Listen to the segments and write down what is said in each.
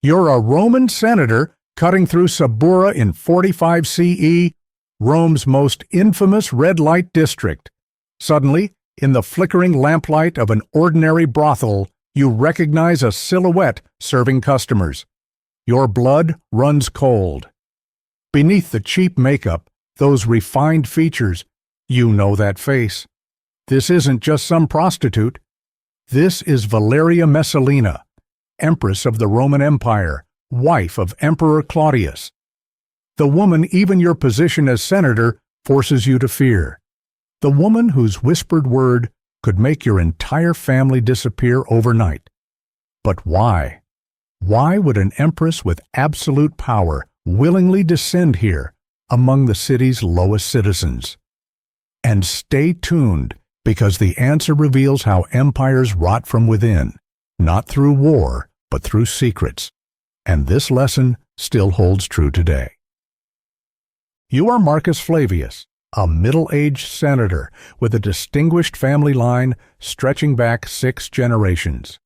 You're a Roman senator cutting through Subura in 45 CE, Rome's most infamous red light district. Suddenly, in the flickering lamplight of an ordinary brothel, you recognize a silhouette serving customers. Your blood runs cold. Beneath the cheap makeup, those refined features, you know that face. This isn't just some prostitute. This is Valeria Messalina, Empress of the Roman Empire, wife of Emperor Claudius. The woman even your position as senator forces you to fear. The woman whose whispered word could make your entire family disappear overnight. But why? Why would an empress with absolute power willingly descend here among the city's lowest citizens? And stay tuned, because the answer reveals how empires rot from within, not through war, but through secrets. And this lesson still holds true today. You are Marcus Flavius, a middle-aged senator with a distinguished family line stretching back 6 generations.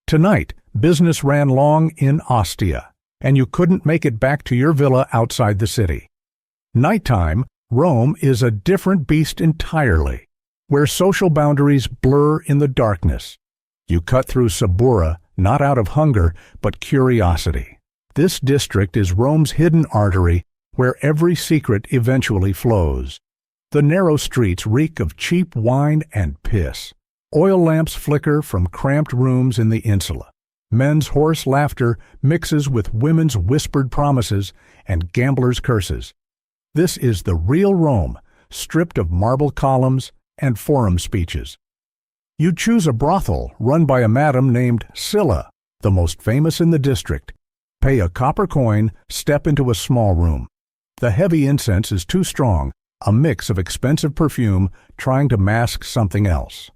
Tonight, business ran long in Ostia, and you couldn't make it back to your villa outside the city. Nighttime, Rome is a different beast entirely, where social boundaries blur in the darkness. You cut through Subura, not out of hunger, but curiosity. This district is Rome's hidden artery, where every secret eventually flows. The narrow streets reek of cheap wine and piss. Oil lamps flicker from cramped rooms in the insula. Men's hoarse laughter mixes with women's whispered promises and gamblers' curses. This is the real Rome, stripped of marble columns and forum speeches. You choose a brothel run by a madam named Scylla, the most famous in the district. Pay a copper coin, step into a small room. The heavy incense is too strong, a mix of expensive perfume trying to mask something else.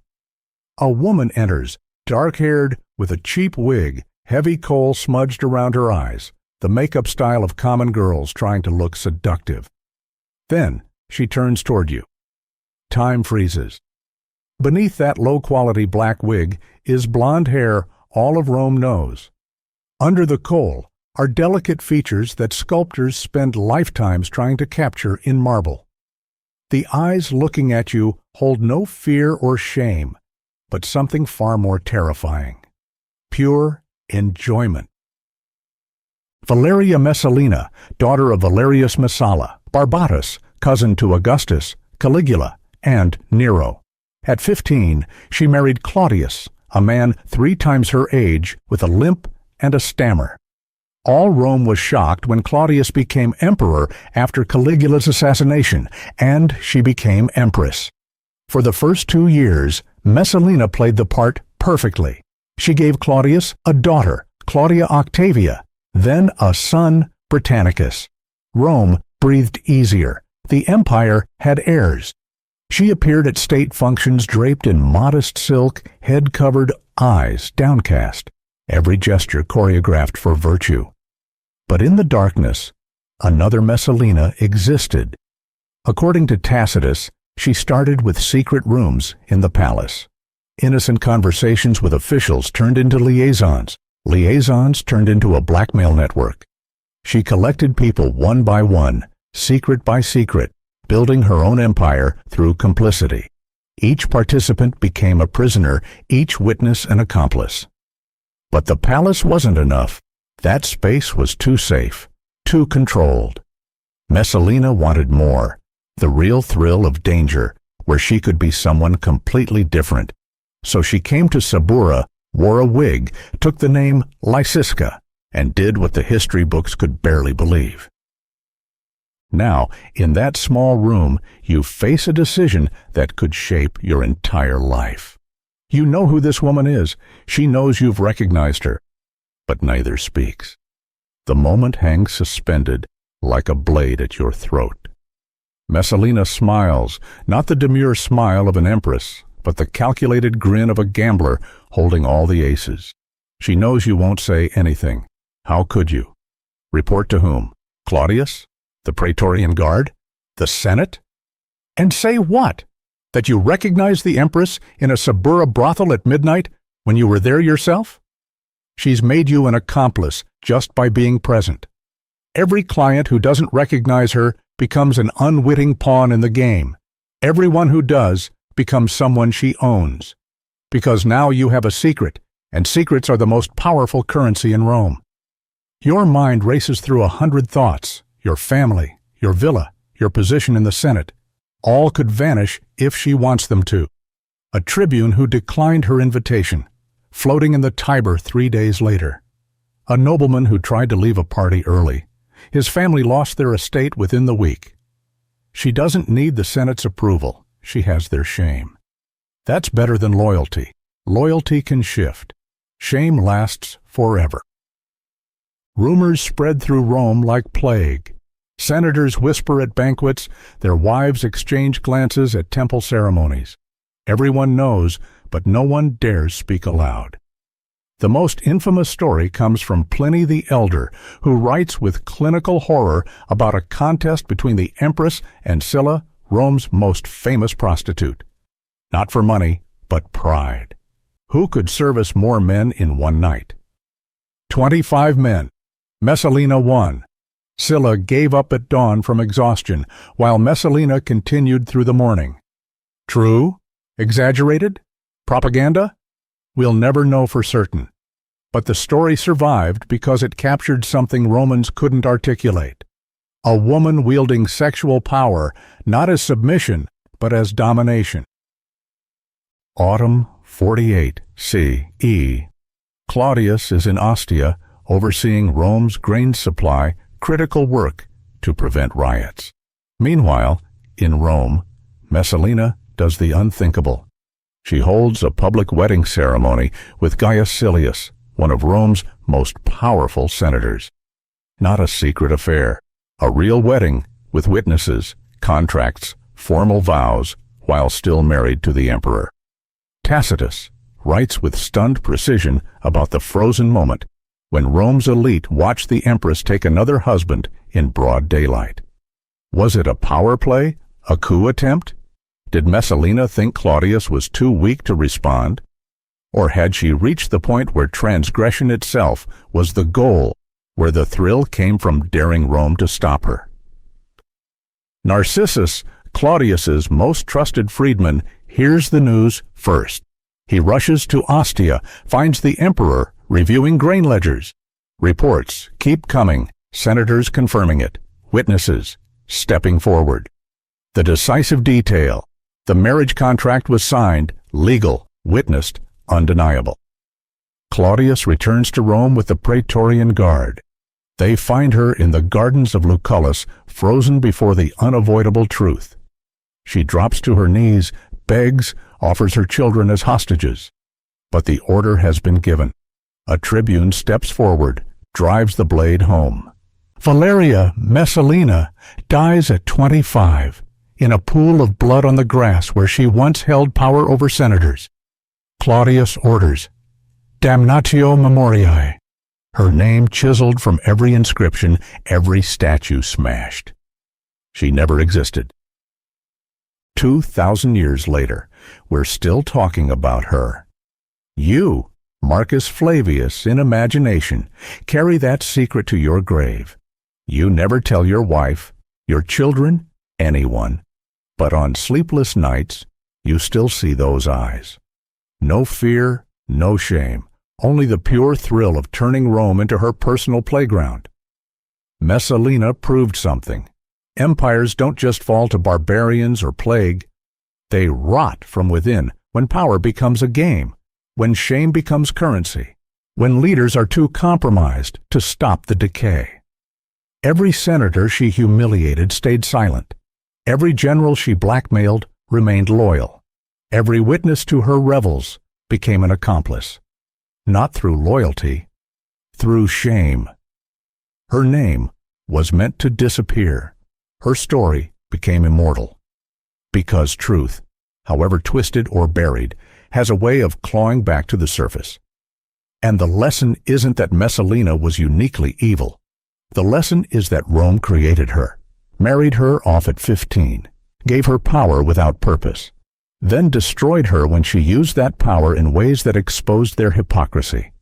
A woman enters, dark-haired, with a cheap wig, heavy kohl smudged around her eyes, the makeup style of common girls trying to look seductive. Then she turns toward you. Time freezes. Beneath that low-quality black wig is blonde hair all of Rome knows. Under the kohl are delicate features that sculptors spend lifetimes trying to capture in marble. The eyes looking at you hold no fear or shame, but something far more terrifying. Pure enjoyment. Valeria Messalina, daughter of Valerius Messala, Barbatus, cousin to Augustus, Caligula, and Nero. At 15, she married Claudius, a man 3 times her age with a limp and a stammer. All Rome was shocked when Claudius became emperor after Caligula's assassination, and she became empress. For the first 2 years, Messalina played the part perfectly. She gave Claudius a daughter, Claudia Octavia, then a son, Britannicus. Rome breathed easier. The empire had heirs. She appeared at state functions draped in modest silk, head covered, eyes downcast, every gesture choreographed for virtue. But in the darkness, another Messalina existed. According to Tacitus, she started with secret rooms in the palace. Innocent conversations with officials turned into liaisons. Liaisons turned into a blackmail network. She collected people one by one, secret by secret, building her own empire through complicity. Each participant became a prisoner, each witness an accomplice. But the palace wasn't enough. That space was too safe, too controlled. Messalina wanted more, the real thrill of danger, where she could be someone completely different. So she came to Subura, wore a wig, took the name Lysiska, and did what the history books could barely believe. Now, in that small room, you face a decision that could shape your entire life. You know who this woman is. She knows you've recognized her. But neither speaks. The moment hangs suspended like a blade at your throat. Messalina smiles, not the demure smile of an empress, but the calculated grin of a gambler holding all the aces. She knows you won't say anything. How could you? Report to whom? Claudius? The Praetorian Guard? The Senate? And say what? That you recognized the Empress in a Subura brothel at midnight when you were there yourself? She's made you an accomplice just by being present. Every client who doesn't recognize her becomes an unwitting pawn in the game. Everyone who does becomes someone she owns. Because now you have a secret, and secrets are the most powerful currency in Rome. Your mind races through 100 thoughts: your family, your villa, your position in the Senate. All could vanish if she wants them to. A tribune who declined her invitation, floating in the Tiber 3 days later. A nobleman who tried to leave a party early. His family lost their estate within the week. She doesn't need the Senate's approval. She has their shame. That's better than loyalty. Loyalty can shift. Shame lasts forever. Rumors spread through Rome like plague. Senators whisper at banquets. Their wives exchange glances at temple ceremonies. Everyone knows, but no one dares speak aloud. The most infamous story comes from Pliny the Elder, who writes with clinical horror about a contest between the Empress and Scylla, Rome's most famous prostitute. Not for money, but pride. Who could service more men in one night? 25 men. Messalina won. Scylla gave up at dawn from exhaustion, while Messalina continued through the morning. True? Exaggerated? Propaganda? We'll never know for certain. But the story survived because it captured something Romans couldn't articulate. A woman wielding sexual power, not as submission, but as domination. Autumn 48 CE. Claudius is in Ostia, overseeing Rome's grain supply, critical work to prevent riots. Meanwhile, in Rome, Messalina does the unthinkable. She holds a public wedding ceremony with Gaius Silius, one of Rome's most powerful senators. Not a secret affair, a real wedding with witnesses, contracts, formal vows, while still married to the emperor. Tacitus writes with stunned precision about the frozen moment when Rome's elite watched the empress take another husband in broad daylight. Was it a power play? A coup attempt? Did Messalina think Claudius was too weak to respond? Or had she reached the point where transgression itself was the goal, where the thrill came from daring Rome to stop her? Narcissus, Claudius's most trusted freedman, hears the news first. He rushes to Ostia, finds the emperor reviewing grain ledgers. Reports keep coming, senators confirming it, witnesses stepping forward. The decisive detail: the marriage contract was signed, legal, witnessed, undeniable. Claudius returns to Rome with the Praetorian Guard. They find her in the gardens of Lucullus, frozen before the unavoidable truth. She drops to her knees, begs, offers her children as hostages. But the order has been given. A tribune steps forward, drives the blade home. Valeria Messalina dies at 25, in a pool of blood on the grass where she once held power over senators. Claudius orders, damnatio memoriae. Her name chiseled from every inscription, every statue smashed. She never existed. 2,000 years later, we're still talking about her. You, Marcus Flavius, in imagination, carry that secret to your grave. You never tell your wife, your children, anyone. But on sleepless nights, you still see those eyes. No fear, no shame, only the pure thrill of turning Rome into her personal playground. Messalina proved something. Empires don't just fall to barbarians or plague. They rot from within when power becomes a game, when shame becomes currency, when leaders are too compromised to stop the decay. Every senator she humiliated stayed silent. Every general she blackmailed remained loyal. Every witness to her revels became an accomplice. Not through loyalty, through shame. Her name was meant to disappear. Her story became immortal. Because truth, however twisted or buried, has a way of clawing back to the surface. And the lesson isn't that Messalina was uniquely evil. The lesson is that Rome created her, married her off at 15, gave her power without purpose, then destroyed her when she used that power in ways that exposed their hypocrisy.